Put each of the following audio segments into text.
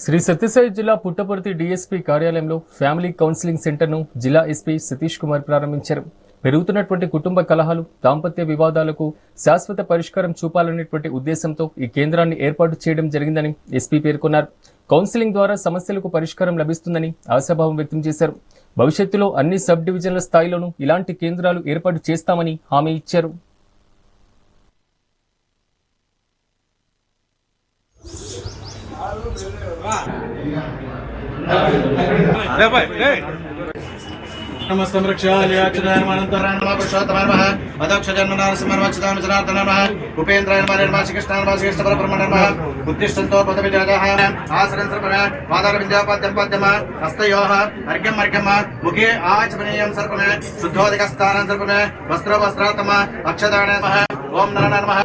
శ్రీ సత్యసాయి జిల్లా పుట్టపర్తి డీఎస్పీ కార్యాలయంలో family counselling సెంటర్ను జిల్లా ఎస్పీ సతీష్ కుమార్ ప్రారంభించారు. పెరుగుతున్నటువంటి కుటుంబ కలహాలు, దాంపత్య వివాదాలకు శాశ్వత పరిష్కారం చూపాలనేటువంటి ఉద్దేశంతో ఈ కేంద్రాన్ని ఏర్పాటు చేయడం జరిగిందని ఎస్పీ పేర్కొన్నారు. కౌన్సిలింగ్ ద్వారా సమస్యలకు పరిష్కారం లభిస్తుందని ఆశాభావం వ్యక్తం చేశారు. భవిష్యత్తులో అన్ని సబ్ డివిజన్ల స్థాయిలోనూ ఇలాంటి కేంద్రాలు ఏర్పాటు చేస్తామని హామీ ఇచ్చారు. नमस्ते उपेन्द्राय बुद्धिष्ठन्तो पादार विद्यापाद्यम पाद्यम हस्तयोः अर्घ्यम अर्घ्यम मुखे आचमनीयं सर्पमे शुद्धोदकस्थानं सर्पमे वस्त्र वस्त्रातम अक्षदाने नमः ओम नारायण नमः।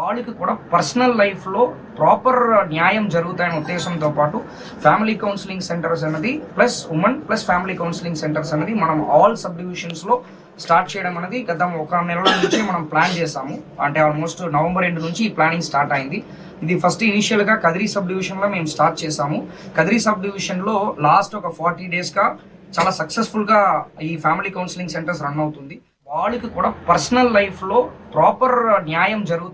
వాళ్ళకి కూడా పర్సనల్ లైఫ్లో ప్రాపర్ న్యాయం జరుగుతాయనే ఉద్దేశంతో పాటు ఫ్యామిలీ కౌన్సిలింగ్ సెంటర్స్ అనేది plus women plus family counselling centres అనేది మనం ఆల్ సబ్ డివిజన్స్లో స్టార్ట్ చేయడం అనేది గత ఒక నెల నుంచి మనం ప్లాన్ చేసాము. అంటే ఆల్మోస్ట్ నవంబర్ ఎండ్ నుంచి ఈ ప్లానింగ్ స్టార్ట్ అయింది. ఇది ఫస్ట్ ఇనిషియల్గా కదిరి సబ్ డివిజన్లో మేము స్టార్ట్ చేసాము. కదిరి సబ్ డివిజన్లో లాస్ట్ ఒక 40 డేస్గా చాలా సక్సెస్ఫుల్గా ఈ ఫ్యామిలీ కౌన్సిలింగ్ సెంటర్స్ రన్ అవుతుంది. వాళ్ళకి కూడా పర్సనల్ లైఫ్లో ప్రాపర్ న్యాయం జరుగుతాయి.